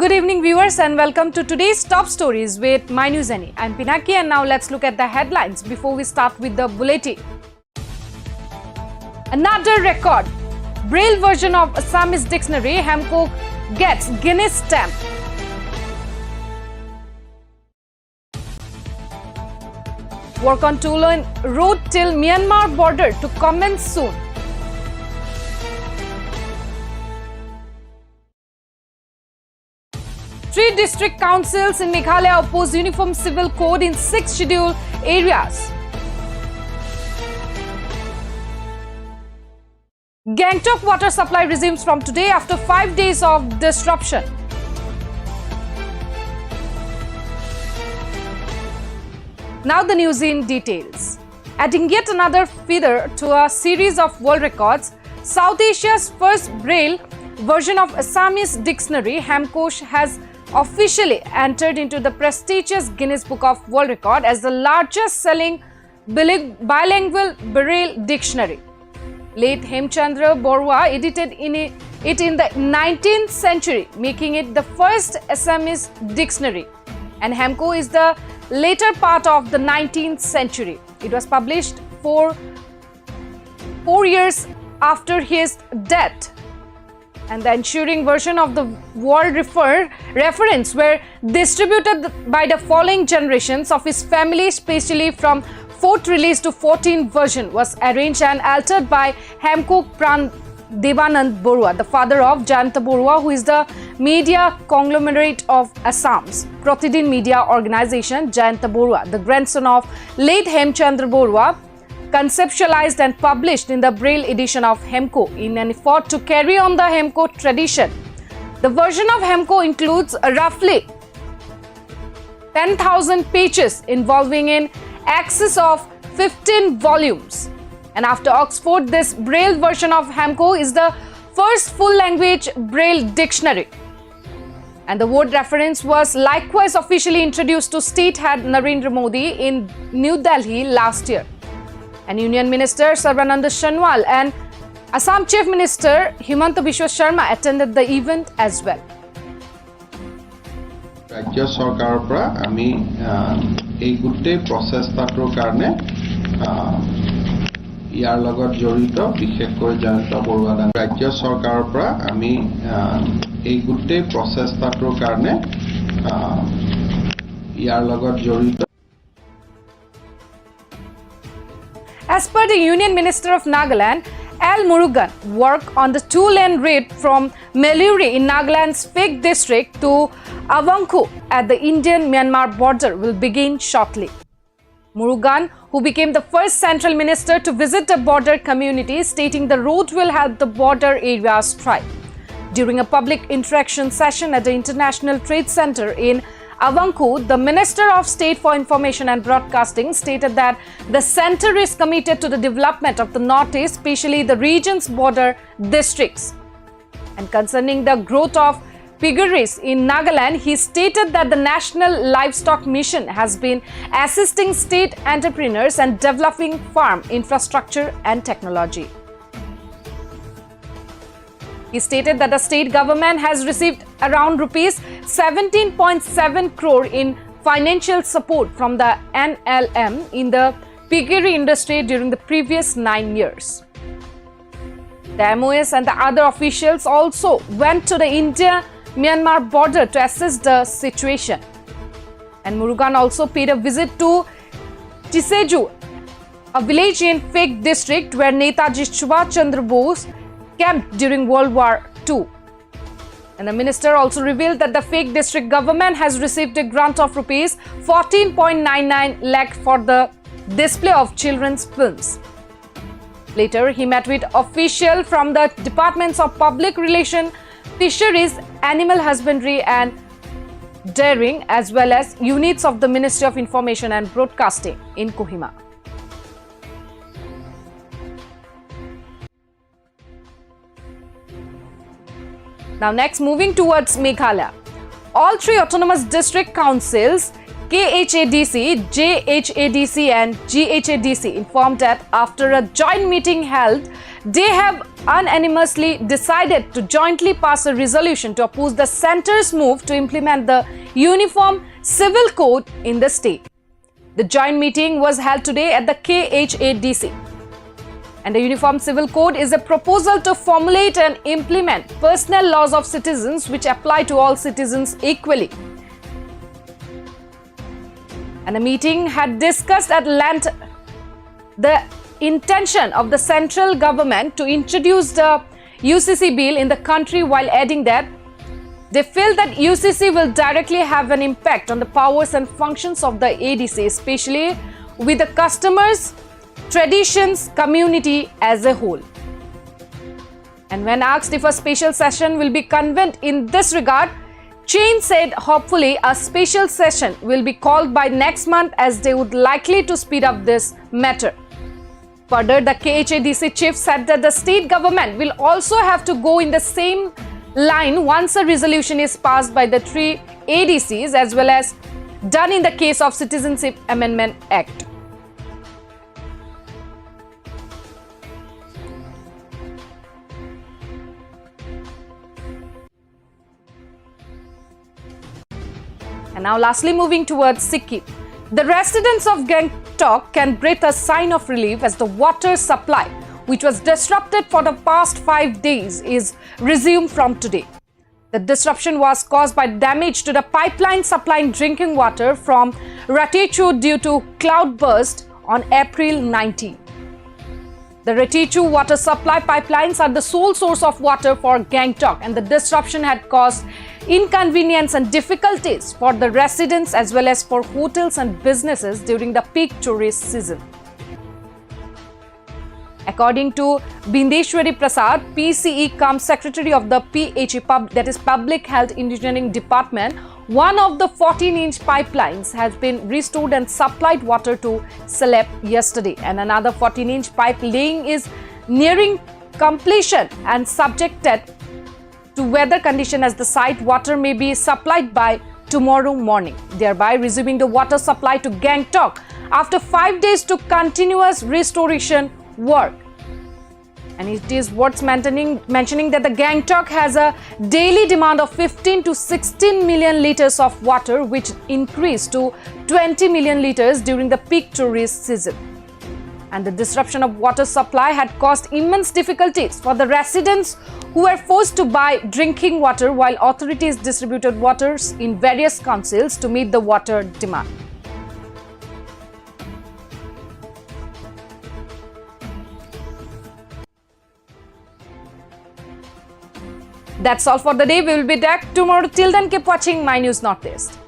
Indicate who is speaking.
Speaker 1: Good evening viewers and welcome to today's top stories with MyNewsNE. I'm Pinaki and now let's look at the headlines before we start with the bulletin. Another record. Braille version of Assamese dictionary Hemko gets Guinness stamp. Work on two-lane road till Myanmar border to commence soon. Three district councils in Meghalaya oppose uniform civil code in 6 scheduled areas. Gangtok water supply resumes from today after 5 days of disruption. Now the news in details. Adding yet another feather to a series of world records, South Asia's first Braille version of Assamese dictionary Hemkosh has officially entered into the prestigious Guinness Book of World Record as the largest selling bilingual Braille dictionary. Late Hemchandra Borua edited it in the 19th century, making it the first Assamese dictionary, and Hemko is the later part of the 19th century. It was published four years after his death, and the ensuing version of the world reference were distributed by the following generations of his family, especially from 4th release to 14th version was arranged and altered by Hemko Pran Devanand Borua, the father of Jayanta Borua, who is the media conglomerate of Assam's Pratidin Media Organization. Jayanta Borua, the grandson of late Hemchandra Borua, conceptualized and published in the Braille edition of Hemko in an effort to carry on the Hemko tradition. The version of Hemko includes roughly 10,000 pages involving in excess of 15 volumes. And after Oxford, this Braille version of Hemko is the first full-language Braille dictionary. And the word reference was likewise officially introduced to State Head Narendra Modi in New Delhi last year. And Union Minister Sarbananda Sonowal and Assam Chief Minister Himanta Biswa Sharma attended the event as well.
Speaker 2: Rajya Sarkarar pra ami ei gutte process tator karone ইয়াৰ লগত জড়িত বিশেষকৈ জয়ন্ত বৰুৱা ৰাজ্য চৰকাৰৰ পৰা আমি এই গোটেই প্ৰচেষ্টাটোৰ কাৰণে ইয়াৰ লগত জড়িত.
Speaker 1: As per the Union Minister of Nagaland, L. Murugan, work on the two-lane route from Meluri in Nagaland's Phik district to Avangkhu at the Indian-Myanmar border will begin shortly. Murugan, who became the first central minister to visit the border community, stating the road will help the border areas thrive. During a public interaction session at the International Trade Center in Avangkhu, the Minister of State for Information and Broadcasting stated that the center is committed to the development of the Northeast, especially the region's border districts. And concerning the growth of piggeries in Nagaland, he stated that the National Livestock Mission has been assisting state entrepreneurs and developing farm infrastructure and technology. He stated that the state government has received around rupees 17.7 crore in financial support from the NLM in the piggery industry during the previous 9 years. The MOS and the other officials also went to the India-Myanmar border to assess the situation. And Murugan also paid a visit to Tiseju, a village in Phik district where Netaji Subhash Chandra Bose camped during World War II. And the minister also revealed that the Phik district government has received a grant of rupees 14.99 lakh for the display of children's films. Later, he met with officials from the Departments of Public Relations, Fisheries, Animal Husbandry and Dairying, as well as units of the Ministry of Information and Broadcasting in Kohima. Now next, moving towards Meghalaya. All three autonomous district councils KHADC, JHADC and GHADC informed that after a joint meeting held, they have unanimously decided to jointly pass a resolution to oppose the centre's move to implement the Uniform Civil Code in the state. The joint meeting was held today at the KHADC. And the Uniform Civil Code is a proposal to formulate and implement personal laws of citizens which apply to all citizens equally. And the meeting had discussed at length the intention of the central government to introduce the UCC bill in the country, while adding that they feel that UCC will directly have an impact on the powers and functions of the ADC, especially with the customers, traditions, community as a whole. And when asked if a special session will be convened in this regard, Chain said hopefully a special session will be called by next month, as they would likely to speed up this matter. Further, the KHADC chief said that the state government will also have to go in the same line once a resolution is passed by the three ADCs, as well as done in the case of Citizenship Amendment Act. And now lastly, moving towards Sikkim. The residents of Gangtok can breathe a sign of relief as the water supply, which was disrupted for the past 5 days, is resumed from today. The disruption was caused by damage to the pipeline supplying drinking water from Ratechu due to cloudburst on April 19. The Ratechu water supply pipelines are the sole source of water for Gangtok, and the disruption had caused inconvenience and difficulties for the residents as well as for hotels and businesses during the peak tourist season. According to Bindeshwari Prasad, PCE cum Secretary of the PHE, that is Public Health Engineering Department, one of the 14-inch pipelines has been restored and supplied water to Salep yesterday, and another 14-inch pipe laying is nearing completion and subjected to weather condition, as the site water may be supplied by tomorrow morning, thereby resuming the water supply to Gangtok after 5 days to continuous restoration work. And it is worth mentioning that the Gangtok has a daily demand of 15 to 16 million liters of water, which increased to 20 million liters during the peak tourist season. And the disruption of water supply had caused immense difficulties for the residents who were forced to buy drinking water, while authorities distributed waters in various councils to meet the water demand. That's all for the day. We will be back tomorrow. Till then, keep watching My News Northeast.